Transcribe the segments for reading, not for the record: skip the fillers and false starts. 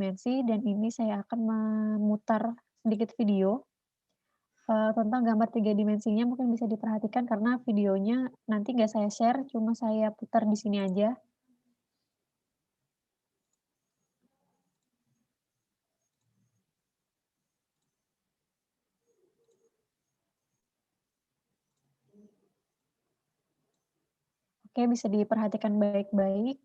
dimensi dan ini saya akan memutar sedikit video, tentang gambar 3 dimensinya mungkin bisa diperhatikan karena videonya nanti nggak saya share, cuma saya putar di sini aja. Oke, bisa diperhatikan baik-baik.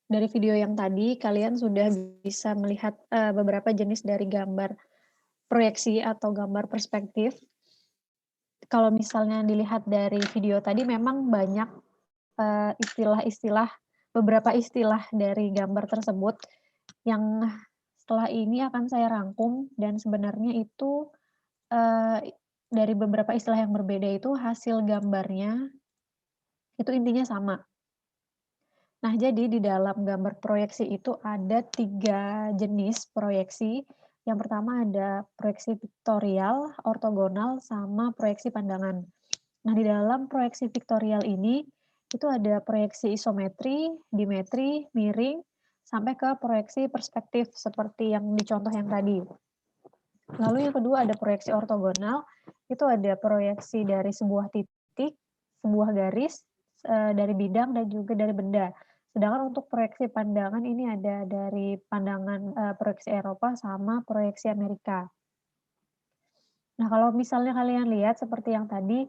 Dari video yang tadi kalian sudah bisa melihat, beberapa jenis dari gambar proyeksi atau gambar perspektif. Kalau misalnya dilihat dari video tadi memang banyak, istilah-istilah beberapa istilah dari gambar tersebut yang setelah ini akan saya rangkum dan sebenarnya itu, dari beberapa istilah yang berbeda itu hasil gambarnya itu intinya sama. Nah, jadi di dalam gambar proyeksi itu ada 3 jenis proyeksi. Yang pertama ada proyeksi piktorial, ortogonal, sama proyeksi pandangan. Nah, di dalam proyeksi piktorial ini, itu ada proyeksi isometri, dimetri, miring, sampai ke proyeksi perspektif seperti yang di contoh yang tadi. Lalu yang kedua ada proyeksi ortogonal, itu ada proyeksi dari sebuah titik, sebuah garis, dari bidang dan juga dari benda. Sedangkan untuk proyeksi pandangan ini ada dari pandangan, proyeksi Eropa sama proyeksi Amerika. Nah, kalau misalnya kalian lihat seperti yang tadi,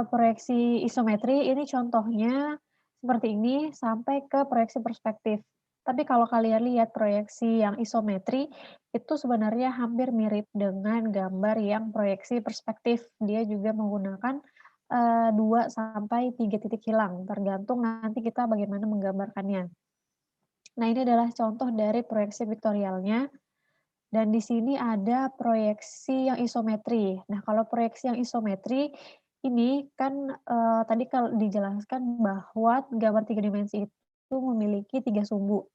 proyeksi isometri ini contohnya seperti ini sampai ke proyeksi perspektif. Tapi kalau kalian lihat proyeksi yang isometri, itu sebenarnya hampir mirip dengan gambar yang proyeksi perspektif. Dia juga menggunakan, 2 sampai 3 titik hilang, tergantung nanti kita bagaimana menggambarkannya. Nah, ini adalah contoh dari proyeksi vektorialnya. Dan di sini ada proyeksi yang isometri. Nah, kalau proyeksi yang isometri ini kan, tadi kalau dijelaskan bahwa gambar 3 dimensi itu memiliki 3 sumbu.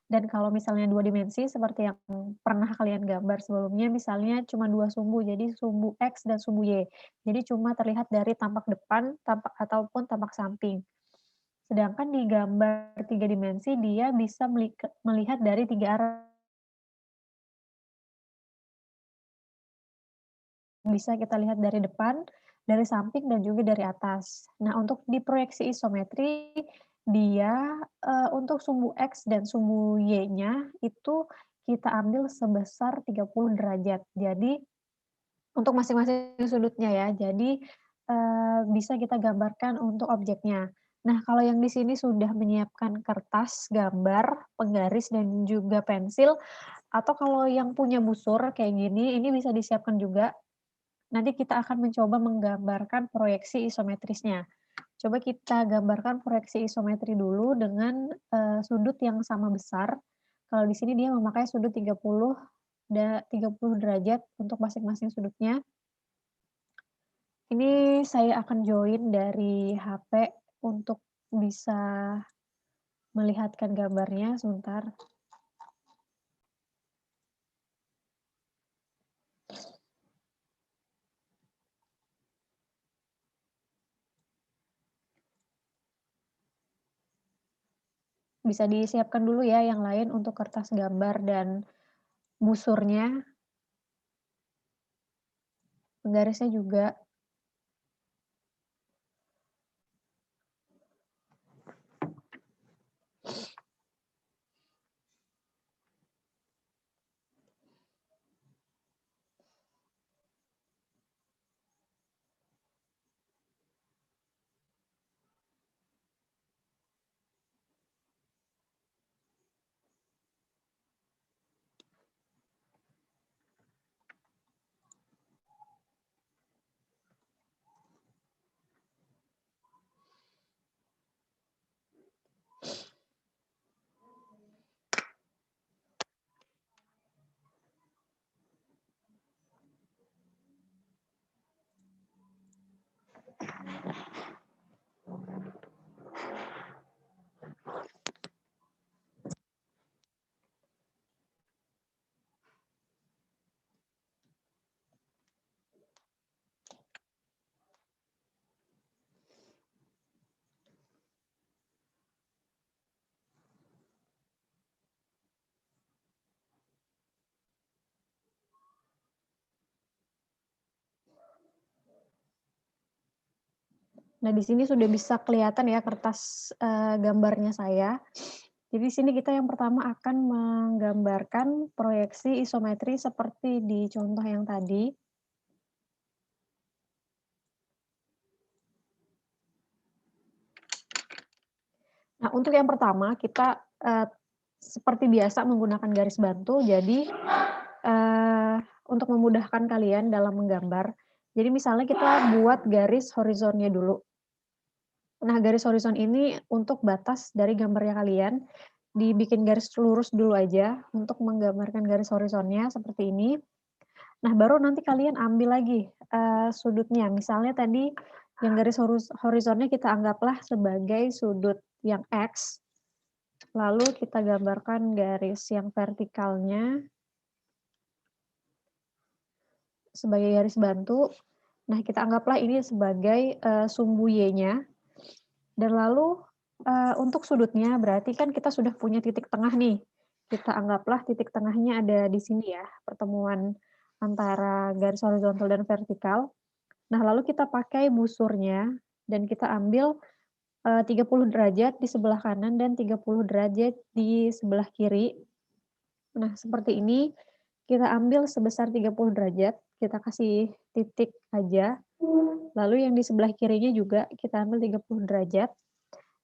Dan kalau misalnya 2 dimensi seperti yang pernah kalian gambar sebelumnya, misalnya cuma 2 sumbu, jadi sumbu X dan sumbu Y. Jadi cuma terlihat dari tampak depan, tampak ataupun tampak samping. Sedangkan di gambar 3 dimensi dia bisa melihat dari 3 arah. Bisa kita lihat dari depan, dari samping, dan juga dari atas. Nah, untuk di proyeksi isometri, dia, untuk sumbu X dan sumbu Y-nya itu kita ambil sebesar 30 derajat. Jadi, untuk masing-masing sudutnya ya, jadi, bisa kita gambarkan untuk objeknya. Nah, kalau yang di sini sudah menyiapkan kertas, gambar, penggaris, dan juga pensil, atau kalau yang punya busur kayak gini, ini bisa disiapkan juga nanti kita akan mencoba menggambarkan proyeksi isometrisnya. Coba kita gambarkan proyeksi isometri dulu dengan, sudut yang sama besar. Kalau di sini dia memakai sudut 30 derajat untuk masing-masing sudutnya. Ini saya akan join dari HP untuk bisa melihatkan gambarnya, sebentar. Bisa disiapkan dulu ya yang lain untuk kertas gambar dan busurnya, penggarisnya juga. Nah, di sini sudah bisa kelihatan ya kertas, gambarnya saya. Jadi di sini kita yang pertama akan menggambarkan proyeksi isometri seperti di contoh yang tadi. Nah, untuk yang pertama kita, seperti biasa menggunakan garis bantu. Jadi, untuk memudahkan kalian dalam menggambar, jadi misalnya kita buat garis horizonnya dulu. Nah, garis horizon ini untuk batas dari gambarnya kalian, dibikin garis lurus dulu aja untuk menggambarkan garis horizonnya seperti ini. Nah, baru nanti kalian ambil lagi, sudutnya. Misalnya tadi yang garis horizonnya kita anggaplah sebagai sudut yang X, lalu kita gambarkan garis yang vertikalnya sebagai garis bantu. Nah, kita anggaplah ini sebagai, sumbu Y-nya. Dan lalu, untuk sudutnya berarti kan kita sudah punya titik tengah nih. Kita anggaplah titik tengahnya ada di sini ya, pertemuan antara garis horizontal dan vertikal. Nah, lalu kita pakai busurnya dan kita ambil, 30 derajat di sebelah kanan dan 30 derajat di sebelah kiri. Nah, seperti ini, kita ambil sebesar 30 derajat, kita kasih titik aja, lalu yang di sebelah kirinya juga kita ambil 30 derajat.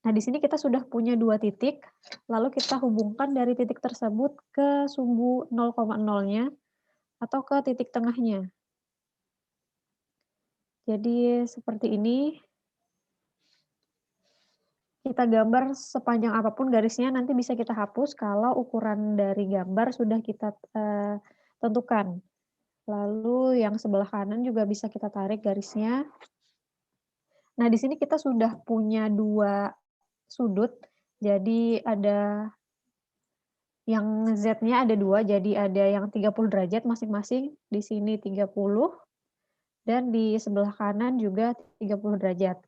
Nah, di sini kita sudah punya 2 titik, lalu kita hubungkan dari titik tersebut ke sumbu 0,0-nya atau ke titik tengahnya. Jadi seperti ini, kita gambar sepanjang apapun garisnya, nanti bisa kita hapus kalau ukuran dari gambar sudah kita, tentukan. Lalu yang sebelah kanan juga bisa kita tarik garisnya. Nah, di sini kita sudah punya 2 sudut, jadi ada yang Z-nya ada 2, jadi ada yang 30 derajat masing-masing, di sini 30, dan di sebelah kanan juga 30 derajat.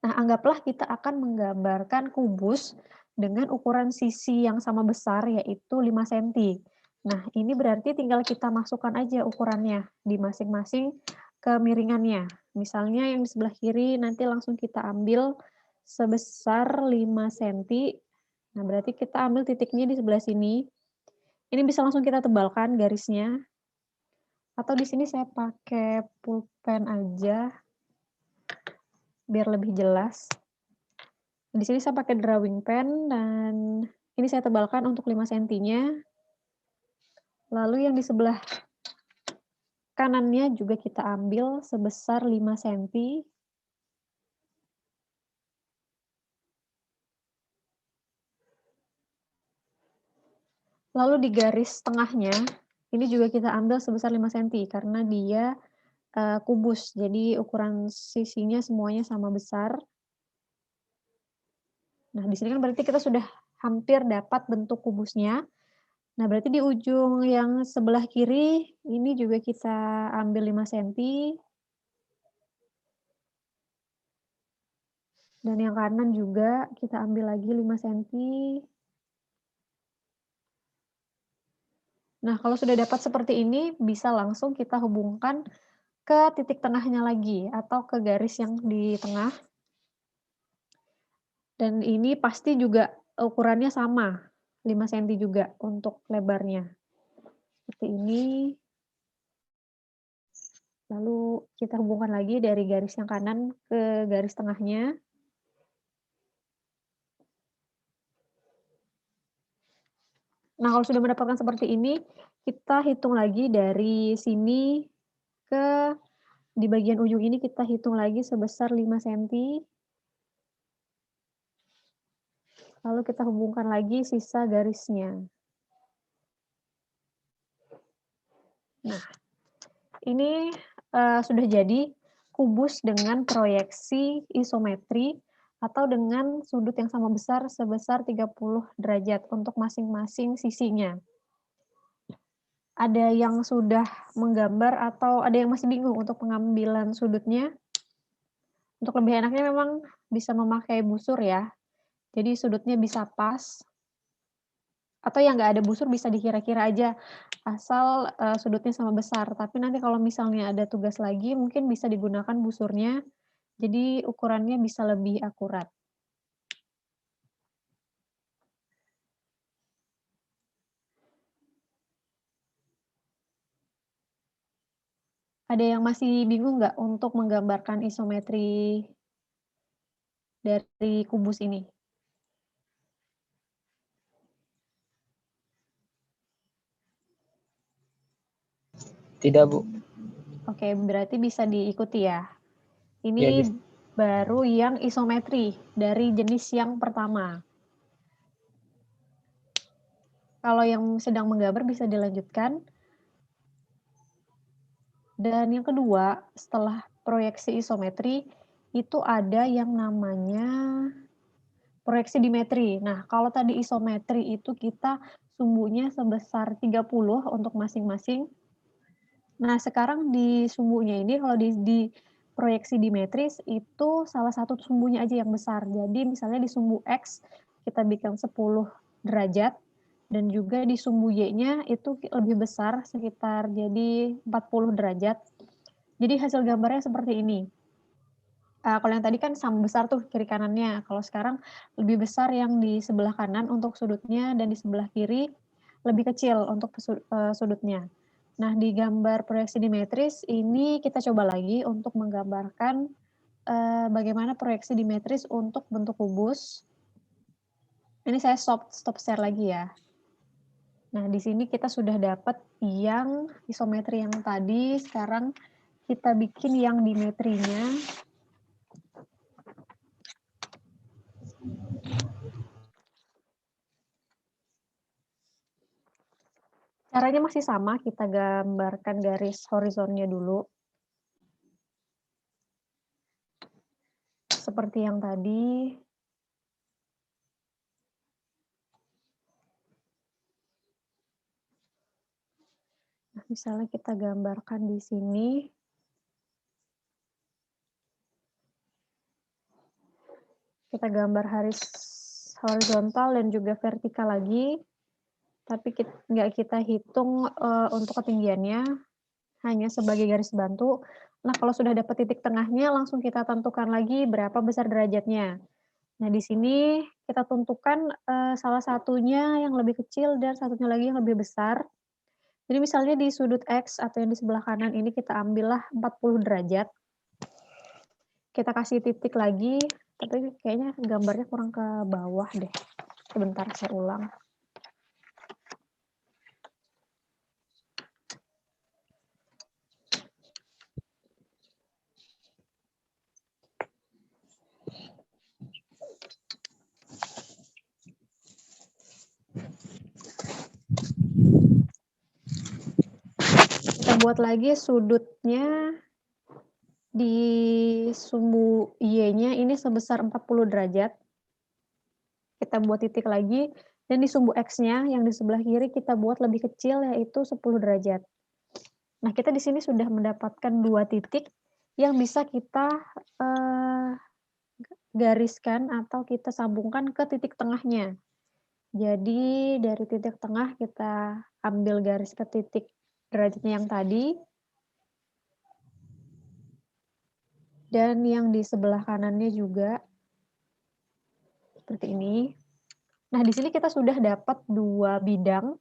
Nah, anggaplah kita akan menggambarkan kubus dengan ukuran sisi yang sama besar, yaitu 5 senti. Nah, ini berarti tinggal kita masukkan aja ukurannya di masing-masing kemiringannya. Misalnya yang di sebelah kiri nanti langsung kita ambil sebesar 5 senti. Nah, berarti kita ambil titiknya di sebelah sini. Ini bisa langsung kita tebalkan garisnya, atau di sini saya pakai pulpen aja, biar lebih jelas. Di sini saya pakai drawing pen dan ini saya tebalkan untuk 5 sentinya. Lalu yang di sebelah kanannya juga kita ambil sebesar 5 senti. Lalu di garis tengahnya, ini juga kita ambil sebesar 5 senti karena dia, kubus, jadi ukuran sisinya semuanya sama besar. Nah, di sini kan berarti kita sudah hampir dapat bentuk kubusnya. Nah, berarti di ujung yang sebelah kiri, ini juga kita ambil 5 senti. Dan yang kanan juga kita ambil lagi 5 senti. Nah, kalau sudah dapat seperti ini, bisa langsung kita hubungkan ke titik tengahnya lagi, atau ke garis yang di tengah. Dan ini pasti juga ukurannya sama, 5 senti juga untuk lebarnya. Seperti ini. Lalu kita hubungkan lagi dari garis yang kanan ke garis tengahnya. Nah, kalau sudah mendapatkan seperti ini, kita hitung lagi dari sini ke di bagian ujung ini kita hitung lagi sebesar 5 senti. Lalu kita hubungkan lagi sisa garisnya. Nah, ini sudah jadi kubus dengan proyeksi isometri atau dengan sudut yang sama besar sebesar 30 derajat untuk masing-masing sisinya. Ada yang sudah menggambar atau ada yang masih bingung untuk pengambilan sudutnya? Untuk lebih enaknya memang bisa memakai busur ya, jadi sudutnya bisa pas. Atau yang nggak ada busur bisa dikira-kira aja, asal, sudutnya sama besar. Tapi nanti kalau misalnya ada tugas lagi mungkin bisa digunakan busurnya, jadi ukurannya bisa lebih akurat. Ada yang masih bingung nggak untuk menggambarkan isometri dari kubus ini? Tidak, Bu. Oke, berarti bisa diikuti ya. Ya, Ini bisa. baru yang isometri dari jenis yang pertama. Kalau yang sedang menggambar bisa dilanjutkan. Dan yang kedua, setelah proyeksi isometri, itu ada yang namanya proyeksi dimetri. Nah, kalau tadi isometri itu kita sumbunya sebesar 30 untuk masing-masing. Nah, sekarang di sumbunya ini kalau di proyeksi dimetris itu salah satu sumbunya aja yang besar. Jadi misalnya di sumbu X kita bikin 10 derajat dan juga di sumbu Y-nya itu lebih besar sekitar jadi 40 derajat. Jadi hasil gambarnya seperti ini. Kalau yang tadi kan sama besar tuh kiri kanannya, kalau sekarang lebih besar yang di sebelah kanan untuk sudutnya dan di sebelah kiri lebih kecil untuk sudutnya. Nah, di gambar proyeksi dimetris ini kita coba lagi untuk menggambarkan, bagaimana proyeksi dimetris untuk bentuk kubus. Ini saya stop share lagi ya. Nah, di sini kita sudah dapat yang isometri yang tadi, sekarang kita bikin yang dimetrinya. Caranya masih sama, kita gambarkan garis horizonnya dulu. Seperti yang tadi. Nah, misalnya kita gambarkan di sini. Kita gambar garis horizontal dan juga vertikal lagi. Tapi nggak kita hitung untuk ketinggiannya, hanya sebagai garis bantu. Nah, kalau sudah dapat titik tengahnya, langsung kita tentukan lagi berapa besar derajatnya. Nah, di sini kita tentukan salah satunya yang lebih kecil dan satunya lagi yang lebih besar. Jadi misalnya di sudut X atau yang di sebelah kanan ini kita ambillah 40 derajat. Kita kasih titik lagi, tapi kayaknya gambarnya kurang ke bawah deh. Sebentar, saya ulang. buat lagi sudutnya di sumbu Y-nya ini sebesar 40 derajat. Kita buat titik lagi, dan di sumbu X-nya yang di sebelah kiri kita buat lebih kecil, yaitu 10 derajat. Nah, kita di sini sudah mendapatkan 2 titik yang bisa kita gariskan atau kita sambungkan ke titik tengahnya. Jadi dari titik tengah kita ambil garis ke titik derajatnya yang tadi. Dan yang di sebelah kanannya juga seperti ini. Nah, di sini kita sudah dapat 2 bidang,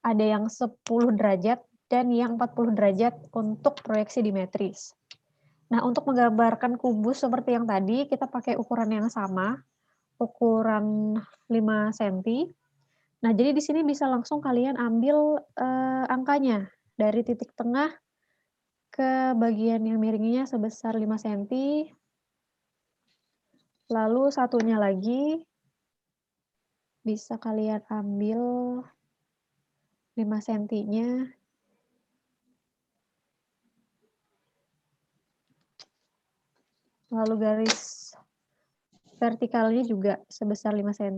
ada yang 10 derajat dan yang 40 derajat untuk proyeksi dimetris. Nah, untuk menggambarkan kubus seperti yang tadi, kita pakai ukuran yang sama, ukuran 5 cm. Nah, jadi di sini bisa langsung kalian ambil angkanya dari titik tengah ke bagian yang miringnya sebesar 5 cm. Lalu satunya lagi bisa kalian ambil 5 cm-nya. Lalu garis vertikalnya juga sebesar 5 cm.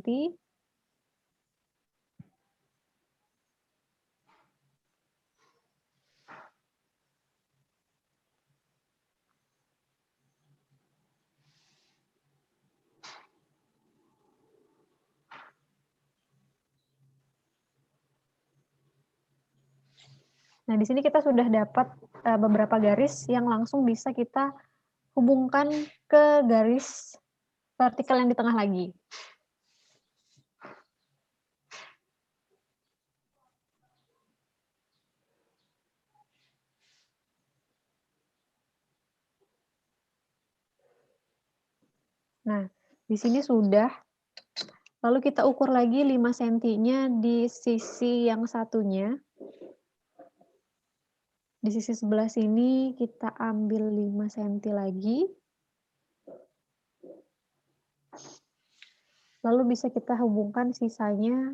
Nah, di sini kita sudah dapat beberapa garis yang langsung bisa kita hubungkan ke garis vertikal yang di tengah lagi. Nah, di sini sudah. Lalu kita ukur lagi 5 cm-nya di sisi yang satunya. Di sisi sebelah sini kita ambil 5 cm lagi. Lalu bisa kita hubungkan sisanya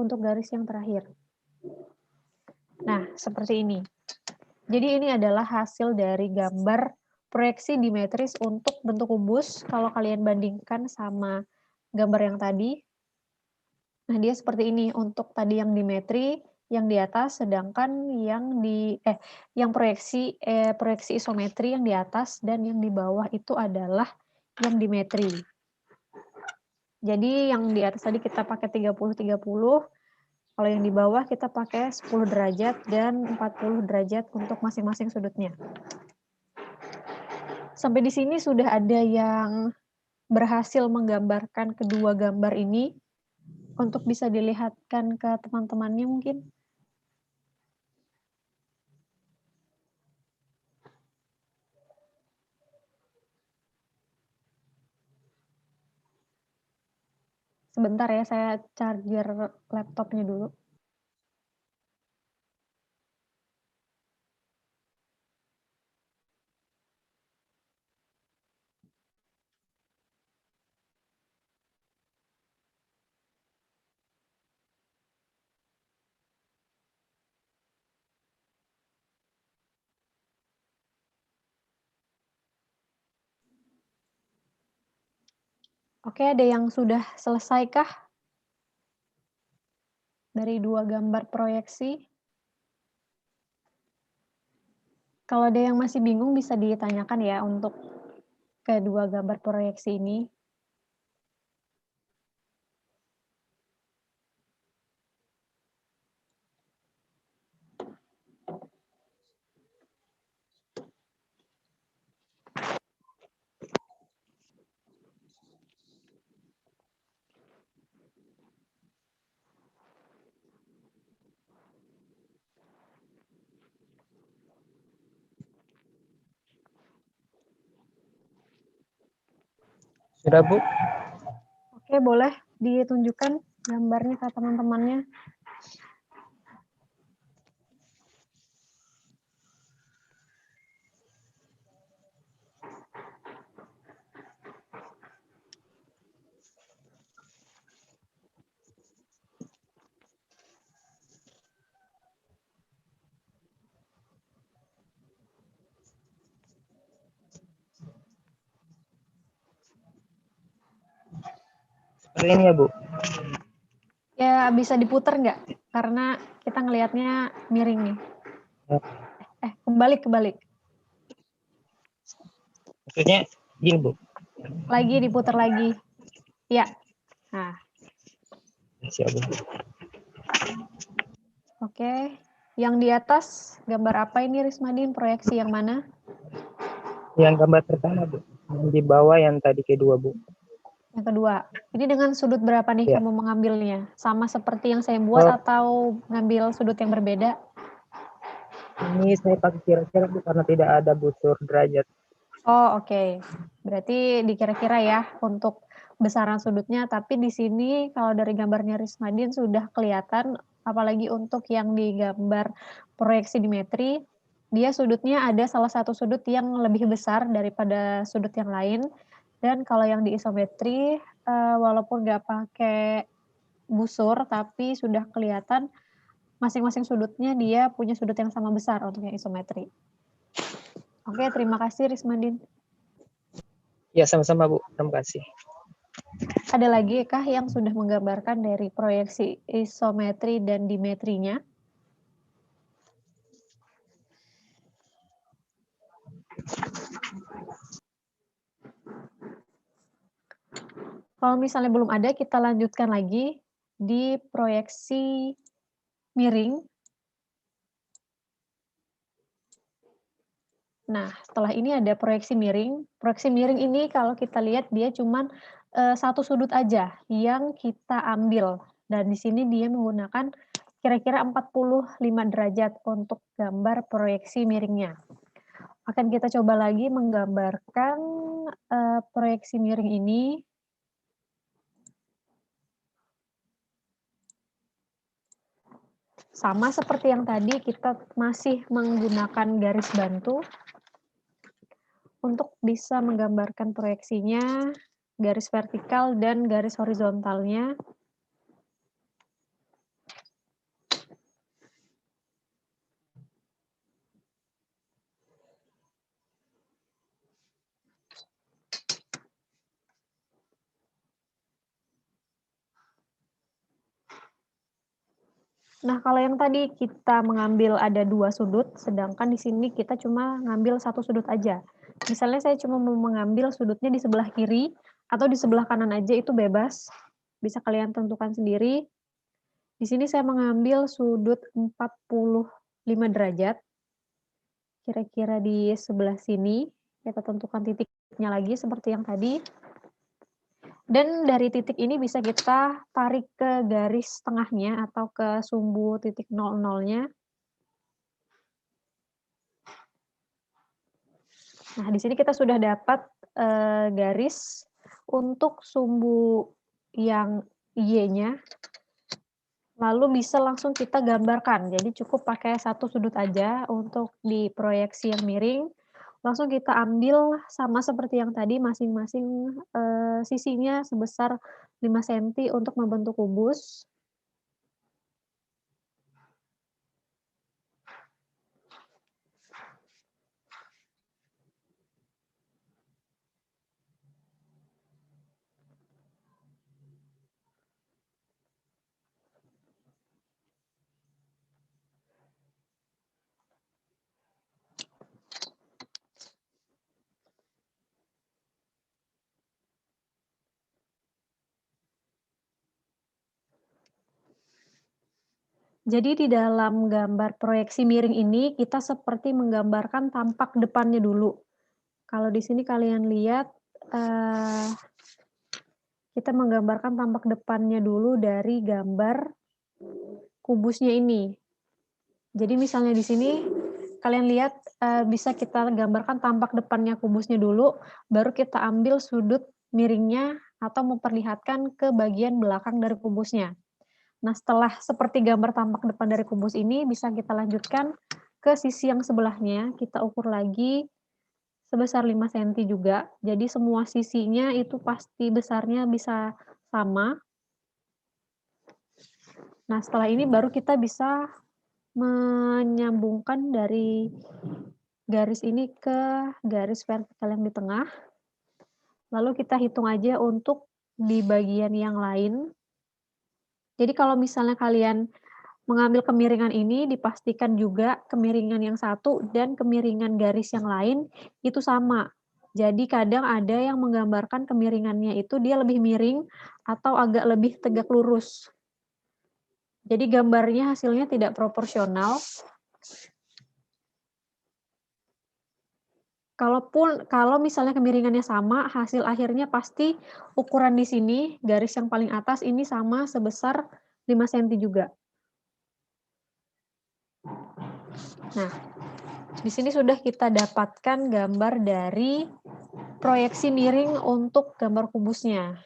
untuk garis yang terakhir. Nah, seperti ini. Jadi ini adalah hasil dari gambar proyeksi dimetris untuk bentuk kubus kalau kalian bandingkan sama gambar yang tadi. Nah, dia seperti ini untuk tadi yang dimetri yang di atas, sedangkan yang proyeksi isometri yang di atas, dan yang di bawah itu adalah yang dimetri. Jadi yang di atas tadi kita pakai 30-30, kalau yang di bawah kita pakai 10 derajat dan 40 derajat untuk masing-masing sudutnya. Sampai di sini sudah ada yang berhasil menggambarkan kedua gambar ini untuk bisa dilihatkan ke teman-temannya mungkin. Sebentar ya, saya charger laptopnya dulu. Oke, ada yang sudah selesaikah dari dua gambar proyeksi? Kalau ada yang masih bingung bisa ditanyakan ya untuk kedua gambar proyeksi ini. Sudah, Bu? Oke, boleh ditunjukkan gambarnya ke teman-temannya. Seperti ini ya, Bu. Ya, bisa diputar nggak? Karena kita ngelihatnya miring nih. Kebalik. Maksudnya gini, Bu. Lagi diputar lagi. Ya. Nah, Siap, Bu. oke. Yang di atas gambar apa ini, Rismadin? Proyeksi yang mana? Yang gambar pertama, Bu. Yang di bawah yang tadi kedua, Bu. Yang kedua. Ini dengan sudut berapa nih Ya. kamu mengambilnya? Sama seperti yang saya buat atau ngambil sudut yang berbeda? Ini saya pakai kira-kira, Bu, karena tidak ada busur derajat. Oh, oke. Berarti dikira-kira ya untuk besaran sudutnya, tapi di sini kalau dari gambarnya Rismadin sudah kelihatan, apalagi untuk yang digambar proyeksi dimetri, dia sudutnya ada salah satu sudut yang lebih besar daripada sudut yang lain. Dan kalau yang di isometri, walaupun nggak pakai busur, tapi sudah kelihatan masing-masing sudutnya dia punya sudut yang sama besar untuk yang isometri. Oke, terima kasih Rismadin. Ya, sama-sama, Bu. Terima kasih. Ada lagi kah yang sudah menggambarkan dari proyeksi isometri dan dimetrinya? Kalau misalnya belum ada, kita lanjutkan lagi di proyeksi miring. Nah, setelah ini ada proyeksi miring. Proyeksi miring ini kalau kita lihat dia cuman satu sudut aja yang kita ambil. Dan di sini dia menggunakan kira-kira 45 derajat untuk gambar proyeksi miringnya. Akan kita coba lagi menggambarkan proyeksi miring ini. Sama seperti yang tadi, kita masih menggunakan garis bantu untuk bisa menggambarkan proyeksinya, garis vertikal dan garis horizontalnya. Nah, kalau yang tadi kita mengambil ada 2 sudut, sedangkan di sini kita cuma ngambil 1 sudut aja. Misalnya saya cuma mau mengambil sudutnya di sebelah kiri atau di sebelah kanan aja itu bebas, bisa kalian tentukan sendiri. Di sini saya mengambil sudut 45 derajat, kira-kira di sebelah sini, kita tentukan titiknya lagi seperti yang tadi. Dan dari titik ini bisa kita tarik ke garis tengahnya atau ke sumbu titik 00-nya. Nah, di sini kita sudah dapat garis untuk sumbu yang Y-nya, lalu bisa langsung kita gambarkan. Jadi cukup pakai 1 sudut aja untuk di proyeksi yang miring. Langsung kita ambil sama seperti yang tadi, masing-masing sisinya sebesar 5 cm untuk membentuk kubus. Jadi di dalam gambar proyeksi miring ini, kita seperti menggambarkan tampak depannya dulu. Kalau di sini kalian lihat, kita menggambarkan tampak depannya dulu dari gambar kubusnya ini. Jadi misalnya di sini, kalian lihat, bisa kita gambarkan tampak depannya kubusnya dulu, baru kita ambil sudut miringnya atau memperlihatkan ke bagian belakang dari kubusnya. Nah, setelah seperti gambar tampak depan dari kubus ini, bisa kita lanjutkan ke sisi yang sebelahnya, kita ukur lagi sebesar 5 cm juga. Jadi semua sisinya itu pasti besarnya bisa sama. Nah, setelah ini baru kita bisa menyambungkan dari garis ini ke garis vertikal yang di tengah. Lalu kita hitung aja untuk di bagian yang lain. Jadi kalau misalnya kalian mengambil kemiringan ini, dipastikan juga kemiringan yang satu dan kemiringan garis yang lain itu sama. Jadi kadang ada yang menggambarkan kemiringannya itu dia lebih miring atau agak lebih tegak lurus. Jadi gambarnya hasilnya tidak proporsional. Kalau misalnya kemiringannya sama, hasil akhirnya pasti ukuran di sini, garis yang paling atas ini sama sebesar 5 cm juga. Nah, di sini sudah kita dapatkan gambar dari proyeksi miring untuk gambar kubusnya.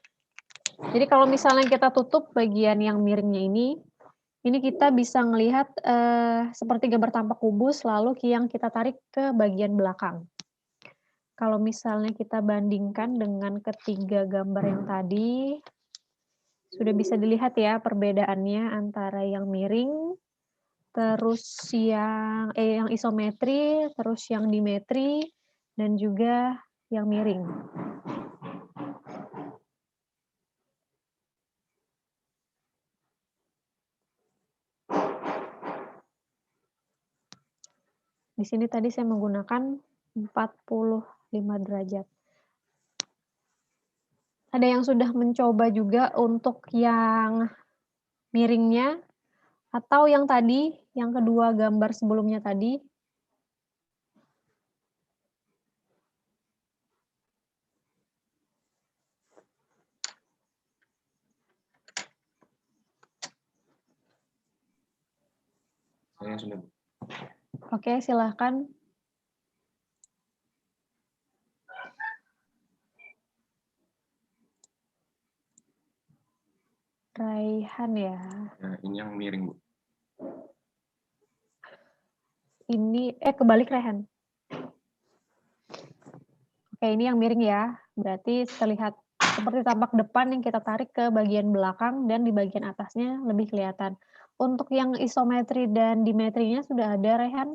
Jadi kalau misalnya kita tutup bagian yang miringnya ini kita bisa melihat seperti gambar tampak kubus, lalu yang kita tarik ke bagian belakang. Kalau misalnya kita bandingkan dengan ketiga gambar yang tadi, sudah bisa dilihat ya perbedaannya antara yang miring, terus yang isometri, terus yang dimetri, dan juga yang miring. Di sini tadi saya menggunakan 45 derajat. Ada yang sudah mencoba juga untuk yang miringnya, atau yang tadi, yang kedua gambar sebelumnya tadi. Saya sudah. Oke, silahkan. Raihan ya. Nah, ini yang miring, Bu. Ini, kebalik Raihan. Oke, ini yang miring ya. Berarti terlihat seperti tampak depan yang kita tarik ke bagian belakang dan di bagian atasnya lebih kelihatan. Untuk yang isometri dan dimetrinya sudah ada, Raihan?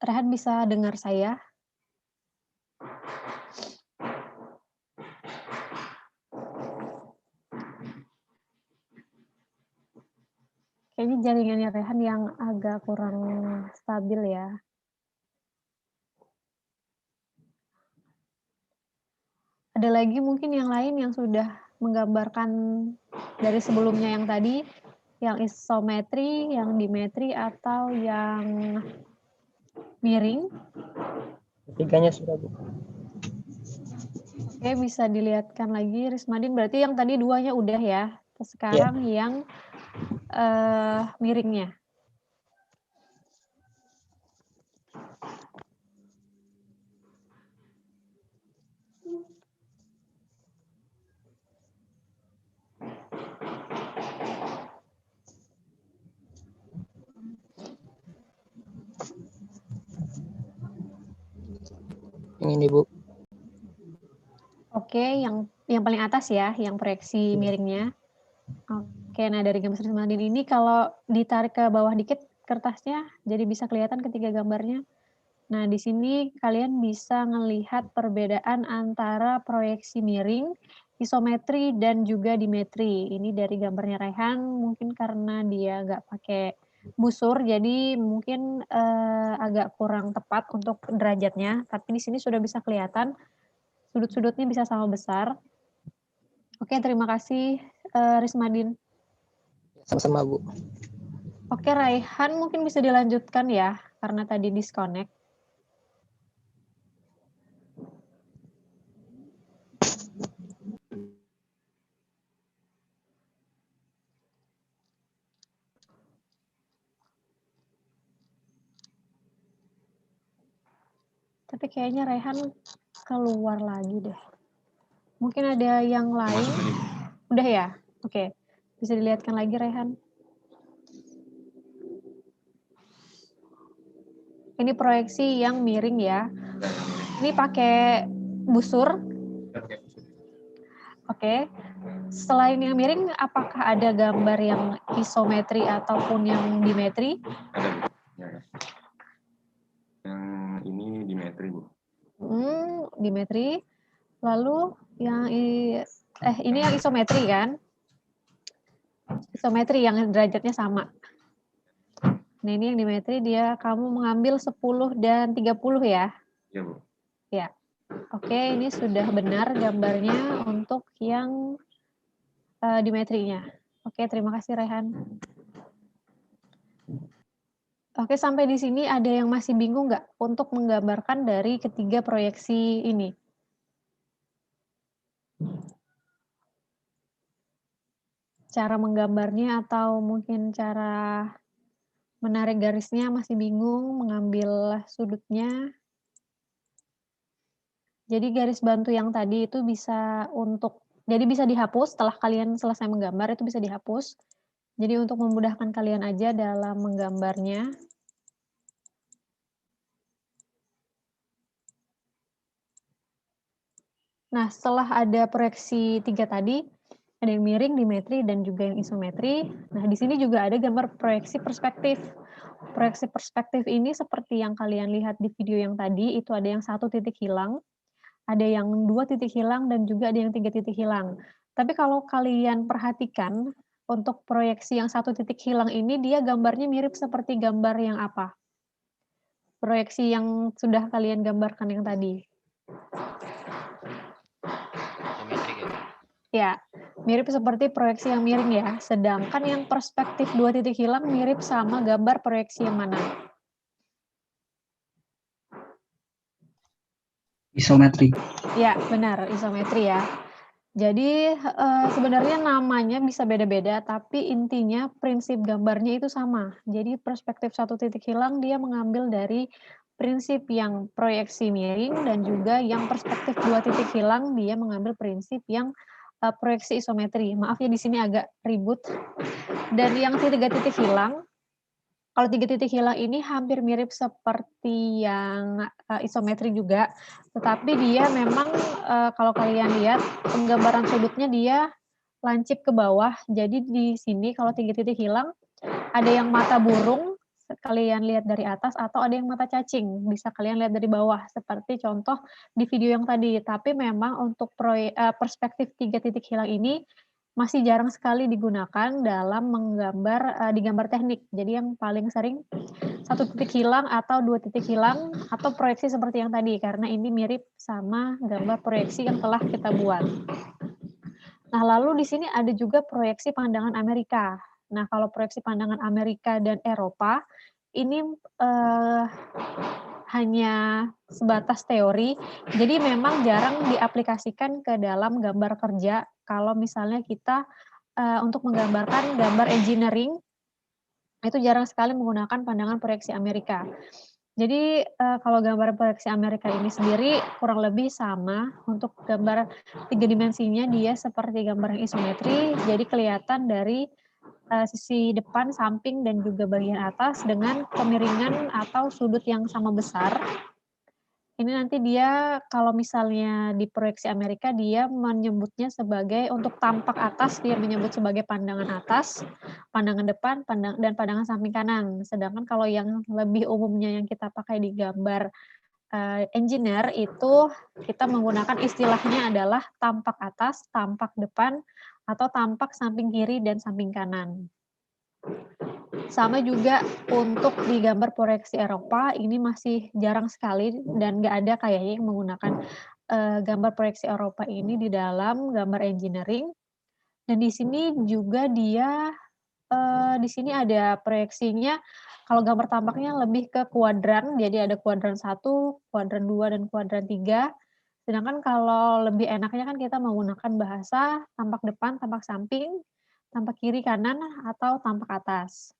Raihan bisa dengar saya? Kayaknya jaringannya Raihan yang agak kurang stabil ya. Ada lagi mungkin yang lain yang sudah menggambarkan dari sebelumnya yang tadi, yang isometri, yang dimetri, atau yang miring? Ketiganya sudah, Bu. Oke, bisa dilihatkan lagi Rismadin, berarti yang tadi duanya udah ya. Sekarang yang miringnya. Yang ini, Bu. Oke, yang paling atas ya, yang proyeksi miringnya. Oke, nah dari gambar Rismadin ini kalau ditarik ke bawah dikit kertasnya, jadi bisa kelihatan ketiga gambarnya. Nah, di sini kalian bisa melihat perbedaan antara proyeksi miring, isometri, dan juga dimetri. Ini dari gambarnya Raihan, mungkin karena dia nggak pakai busur, jadi mungkin agak kurang tepat untuk derajatnya. Tapi di sini sudah bisa kelihatan, sudut-sudutnya bisa sama besar. Oke, terima kasih Rismadin. Sama-sama, Bu. Oke, Raihan mungkin bisa dilanjutkan ya, karena tadi disconnect. Tapi kayaknya Raihan keluar lagi deh. Mungkin ada yang lain? Masuk tadi, Bu. Udah ya? Oke. Bisa dilihatkan lagi Raihan? Ini proyeksi yang miring ya. Ini pakai busur. Oke. Selain yang miring, apakah ada gambar yang isometri ataupun yang dimetri? Ada, Bu. Ya. Yang ini dimetri, Bu. Dimetri. Lalu yang ini yang isometri kan? Isometri yang derajatnya sama. Nah, ini yang dimetri kamu mengambil 10 dan 30 ya? Iya, Bu. Ya. Oke, ini sudah benar gambarnya untuk yang dimetrinya. Oke, terima kasih Rehan. Oke, sampai di sini ada yang masih bingung nggak untuk menggambarkan dari ketiga proyeksi ini? Cara menggambarnya atau mungkin cara menarik garisnya masih bingung, mengambil sudutnya. Jadi garis bantu yang tadi itu bisa bisa dihapus setelah kalian selesai menggambar, itu bisa dihapus. Jadi untuk memudahkan kalian aja dalam menggambarnya. Nah, setelah ada proyeksi 3 tadi, ada yang miring, dimetri, dan juga yang isometri. Nah, di sini juga ada gambar proyeksi perspektif. Proyeksi perspektif ini seperti yang kalian lihat di video yang tadi, itu ada yang 1 titik hilang, ada yang 2 titik hilang, dan juga ada yang 3 titik hilang. Tapi kalau kalian perhatikan, untuk proyeksi yang 1 titik hilang ini, dia gambarnya mirip seperti gambar yang apa? Proyeksi yang sudah kalian gambarkan yang tadi. Ya, mirip seperti proyeksi yang miring ya. Sedangkan yang perspektif 2 titik hilang mirip sama gambar proyeksi yang mana? Isometri. Ya, benar, isometri ya. Jadi sebenarnya namanya bisa beda-beda, tapi intinya prinsip gambarnya itu sama. Jadi perspektif 1 titik hilang dia mengambil dari prinsip yang proyeksi miring, dan juga yang perspektif 2 titik hilang dia mengambil prinsip yang proyeksi isometri. Maaf ya di sini agak ribut. Dan yang 3 titik hilang, kalau 3 titik hilang ini hampir mirip seperti yang isometri juga, tetapi dia memang kalau kalian lihat penggambaran sudutnya dia lancip ke bawah. Jadi di sini kalau 3 titik hilang, ada yang mata burung, kalian lihat dari atas, atau ada yang mata cacing, bisa kalian lihat dari bawah, seperti contoh di video yang tadi. Tapi memang untuk perspektif 3 titik hilang ini masih jarang sekali digunakan dalam menggambar di gambar teknik. Jadi yang paling sering 1 titik hilang atau 2 titik hilang atau proyeksi seperti yang tadi, karena ini mirip sama gambar proyeksi yang telah kita buat. Nah, lalu di sini ada juga proyeksi pandangan Amerika. Nah, kalau proyeksi pandangan Amerika dan Eropa, ini hanya sebatas teori, jadi memang jarang diaplikasikan ke dalam gambar kerja. Kalau misalnya kita untuk menggambarkan gambar engineering, itu jarang sekali menggunakan pandangan proyeksi Amerika. Jadi kalau gambar proyeksi Amerika ini sendiri kurang lebih sama. Untuk gambar 3 dimensinya dia seperti gambar yang isometri, jadi kelihatan dari sisi depan, samping, dan juga bagian atas dengan kemiringan atau sudut yang sama besar. Ini nanti dia kalau misalnya di proyeksi Amerika dia menyebutnya sebagai untuk tampak atas dia menyebut sebagai pandangan atas, pandangan depan, dan pandangan samping kanan. Sedangkan kalau yang lebih umumnya yang kita pakai di gambar engineer itu kita menggunakan istilahnya adalah tampak atas, tampak depan, atau tampak samping kiri dan samping kanan. Sama juga untuk di gambar proyeksi Eropa, ini masih jarang sekali dan nggak ada kayaknya yang menggunakan gambar proyeksi Eropa ini di dalam gambar engineering. Dan di sini juga dia di sini ada proyeksinya, kalau gambar tampaknya lebih ke kuadran, jadi ada kuadran 1, kuadran 2, dan kuadran 3. Sedangkan kalau lebih enaknya kan kita menggunakan bahasa tampak depan, tampak samping, tampak kiri, kanan, atau tampak atas.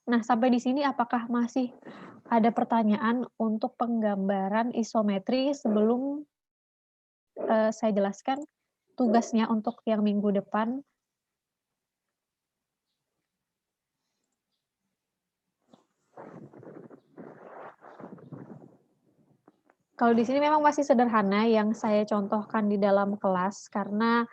Nah, sampai di sini apakah masih ada pertanyaan untuk penggambaran isometri sebelum saya jelaskan tugasnya untuk yang minggu depan? Kalau di sini memang masih sederhana yang saya contohkan di dalam kelas, karena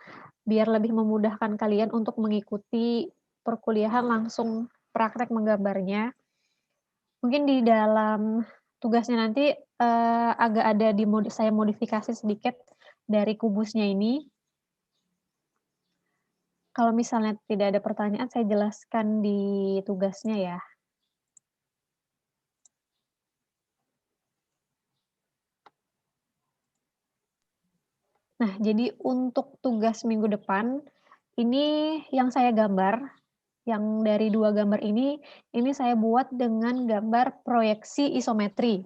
biar lebih memudahkan kalian untuk mengikuti perkuliahan langsung praktek menggambarnya. Mungkin di dalam tugasnya nanti, agak ada saya modifikasi sedikit dari kubusnya ini. Kalau misalnya tidak ada pertanyaan, saya jelaskan di tugasnya ya. Nah, jadi untuk tugas minggu depan, ini yang saya gambar, yang dari 2 gambar ini saya buat dengan gambar proyeksi isometri.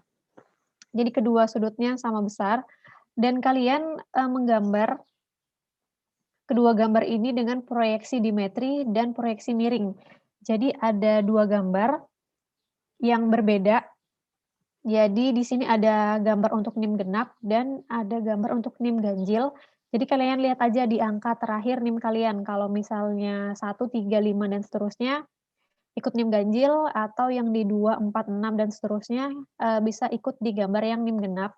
Jadi kedua sudutnya sama besar dan kalian, menggambar kedua gambar ini dengan proyeksi dimetri dan proyeksi miring. Jadi ada 2 gambar yang berbeda. Jadi di sini ada gambar untuk NIM genap dan ada gambar untuk NIM ganjil. Jadi kalian lihat aja di angka terakhir NIM kalian, kalau misalnya 1, 3, 5, dan seterusnya ikut NIM ganjil, atau yang di 2, 4, 6, dan seterusnya, bisa ikut di gambar yang NIM genap.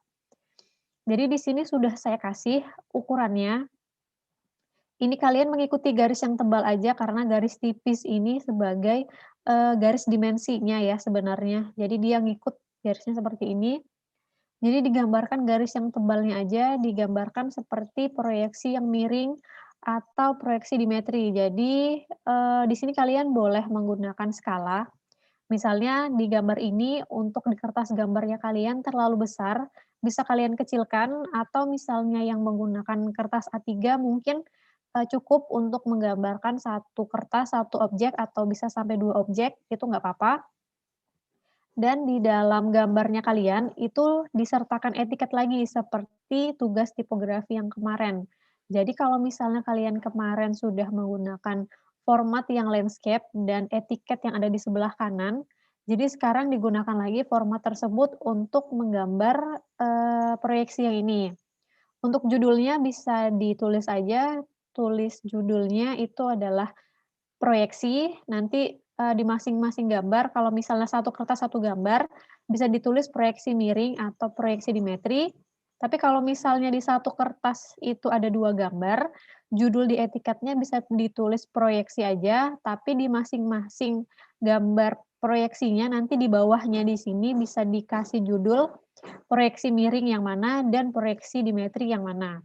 Jadi di sini sudah saya kasih ukurannya. Ini kalian mengikuti garis yang tebal aja karena garis tipis ini sebagai, garis dimensinya ya sebenarnya. Jadi dia ngikut garisnya seperti ini. Jadi digambarkan garis yang tebalnya aja, digambarkan seperti proyeksi yang miring atau proyeksi dimetri. Jadi, di sini kalian boleh menggunakan skala. Misalnya di gambar ini untuk di kertas gambarnya kalian terlalu besar, bisa kalian kecilkan atau misalnya yang menggunakan kertas A3 mungkin, cukup untuk menggambarkan satu kertas, satu objek atau bisa sampai 2 objek, itu nggak apa-apa. Dan di dalam gambarnya kalian, itu disertakan etiket lagi seperti tugas tipografi yang kemarin. Jadi kalau misalnya kalian kemarin sudah menggunakan format yang landscape dan etiket yang ada di sebelah kanan, jadi sekarang digunakan lagi format tersebut untuk menggambar, proyeksi yang ini. Untuk judulnya bisa ditulis aja, tulis judulnya itu adalah proyeksi, nanti, di masing-masing gambar kalau misalnya satu kertas satu gambar, bisa ditulis proyeksi miring atau proyeksi dimetri. Tapi kalau misalnya di satu kertas itu ada 2 gambar, judul di etiketnya bisa ditulis proyeksi aja, tapi di masing-masing gambar proyeksinya nanti di bawahnya di sini bisa dikasih judul proyeksi miring yang mana dan proyeksi dimetri yang mana.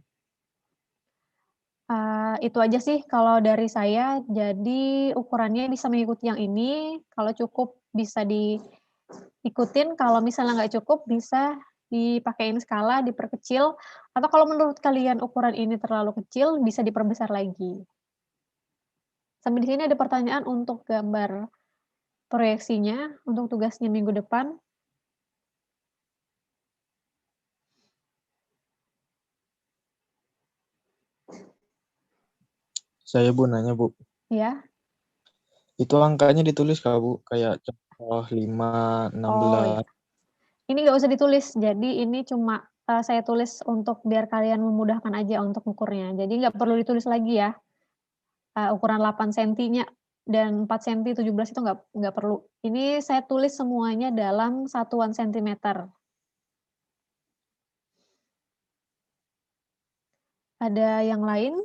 Itu aja sih kalau dari saya, jadi ukurannya bisa mengikuti yang ini, kalau cukup bisa diikutin, kalau misalnya nggak cukup bisa dipakein skala, diperkecil, atau kalau menurut kalian ukuran ini terlalu kecil, bisa diperbesar lagi. Sampai di sini ada pertanyaan untuk gambar proyeksinya, untuk tugasnya minggu depan? Saya Bu nanya Bu, Ya? itu angkanya ditulis Kak Bu? Kayak contoh 5, Oh, ya. 16. Ini nggak usah ditulis, jadi ini cuma, saya tulis untuk biar kalian memudahkan aja untuk ngukurnya. Jadi nggak perlu ditulis lagi ya, ukuran 8 sentinya dan 4 senti 17 itu nggak perlu. Ini saya tulis semuanya dalam satuan sentimeter. Ada yang lain?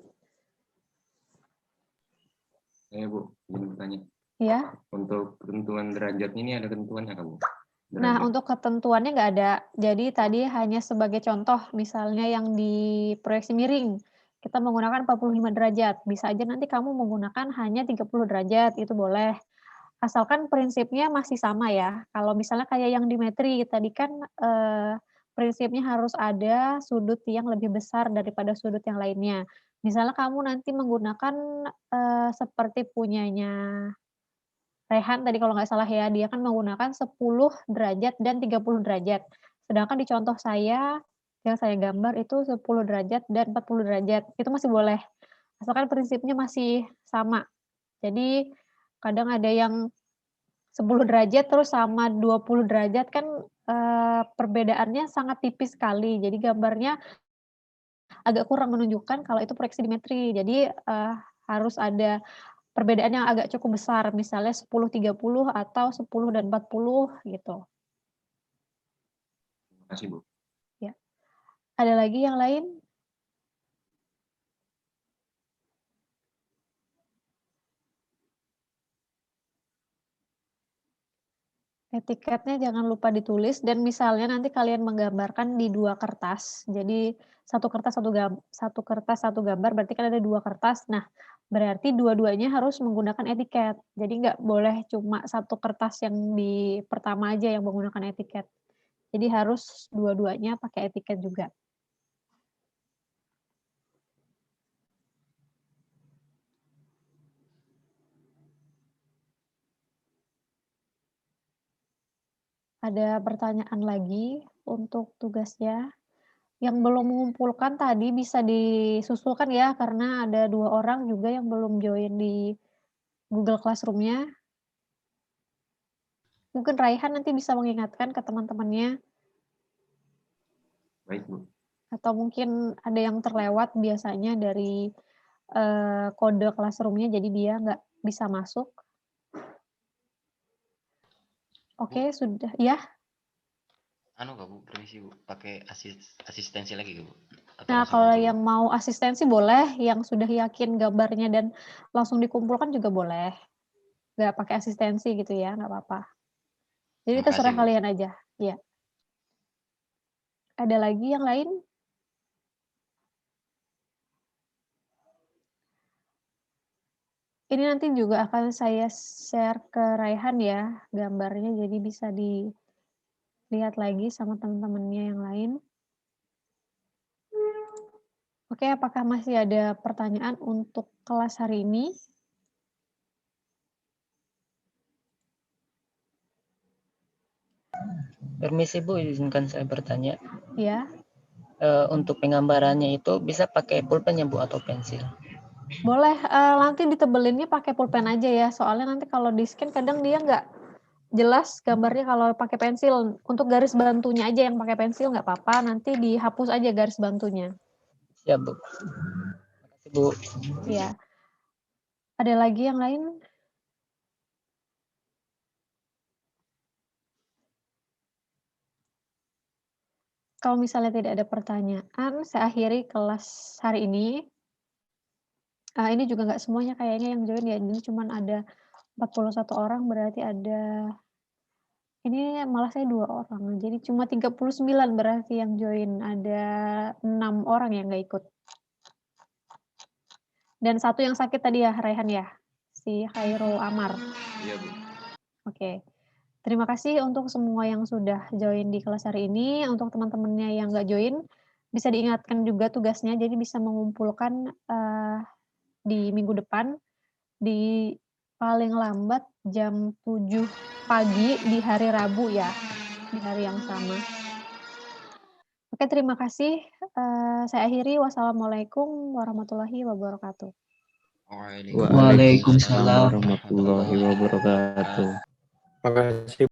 Saya Bu, izin bertanya. Ya? Untuk ketentuan derajatnya ini ada ketentuannya kan Bu? Nah, Derajat. untuk ketentuannya nggak ada. Jadi tadi hanya sebagai contoh, misalnya yang di proyeksi miring, kita menggunakan 45 derajat. Bisa aja nanti kamu menggunakan hanya 30 derajat, itu boleh. Asalkan prinsipnya masih sama ya. Kalau misalnya kayak yang dimetri, tadi kan, prinsipnya harus ada sudut yang lebih besar daripada sudut yang lainnya. Misalnya kamu nanti menggunakan, seperti punyanya Rehan tadi kalau nggak salah ya, dia kan menggunakan 10 derajat dan 30 derajat. Sedangkan di contoh saya, yang saya gambar itu 10 derajat dan 40 derajat, itu masih boleh, asalkan prinsipnya masih sama. Jadi kadang ada yang 10 derajat terus sama 20 derajat kan, perbedaannya sangat tipis sekali. Jadi gambarnya agak kurang menunjukkan kalau itu proyeksi dimetri. Jadi, harus ada perbedaan yang agak cukup besar, misalnya 10, 30 atau 10 dan 40 gitu. Terima kasih Bu. Ya. Ada lagi yang lain? Etiketnya jangan lupa ditulis dan misalnya nanti kalian menggambarkan di 2 kertas. Jadi satu kertas satu gambar berarti kan ada 2 kertas. Nah, berarti dua-duanya harus menggunakan etiket. Jadi nggak boleh cuma satu kertas yang di pertama aja yang menggunakan etiket. Jadi harus dua-duanya pakai etiket juga. Ada pertanyaan lagi untuk tugasnya? Yang belum mengumpulkan tadi bisa disusulkan ya, karena ada 2 orang juga yang belum join di Google Classroom-nya. Mungkin Raihan nanti bisa mengingatkan ke teman-temannya, Baik, Bu. atau mungkin ada yang terlewat biasanya dari kode Classroom-nya, jadi dia nggak bisa masuk. Oke, sudah ya. Anu nggak Bu, permisi Bu, pakai asistensi lagi nggak Bu? Atau Nah, langsung kalau kumpul, Bu? yang mau asistensi boleh, yang sudah yakin gambarnya dan langsung dikumpulkan juga boleh. Nggak pakai asistensi gitu ya, nggak apa-apa. Jadi Makasih, terserah Bu. kalian aja, ya. Ada lagi yang lain? Ini nanti juga akan saya share ke Raihan ya, gambarnya, jadi bisa dilihat lagi sama teman-temannya yang lain. Oke, apakah masih ada pertanyaan untuk kelas hari ini? Permisi Bu, izinkan saya bertanya. Ya, Untuk penggambarannya itu bisa pakai pulpen ya Bu atau pensil? boleh, nanti ditebelinnya pakai pulpen aja ya, soalnya nanti kalau di-scan kadang dia nggak jelas gambarnya kalau pakai pensil. Untuk garis bantunya aja yang pakai pensil nggak apa-apa, nanti dihapus aja garis bantunya. Siap Bu. Makasih Bu. Ya. Ada lagi yang lain? Kalau misalnya tidak ada pertanyaan, saya akhiri kelas hari ini. Ini juga nggak semuanya kayaknya yang join ya, ini cuman ada 41 orang, berarti ada ini malah saya 2 orang, jadi cuma 39 berarti yang join, ada 6 orang yang nggak ikut. Dan 1 yang sakit tadi ya, Raihan ya? Si Khairul Amar. Iya, Bu. Oke. Terima kasih untuk semua yang sudah join di kelas hari ini. Untuk teman-temannya yang nggak join, bisa diingatkan juga tugasnya, jadi bisa mengumpulkan di minggu depan, di paling lambat jam 7 pagi di hari Rabu ya, di hari yang sama. Oke, terima kasih. Saya akhiri. Wassalamualaikum warahmatullahi wabarakatuh. Waalaikumsalam Waalaikumsalam. warahmatullahi wabarakatuh. Makasih.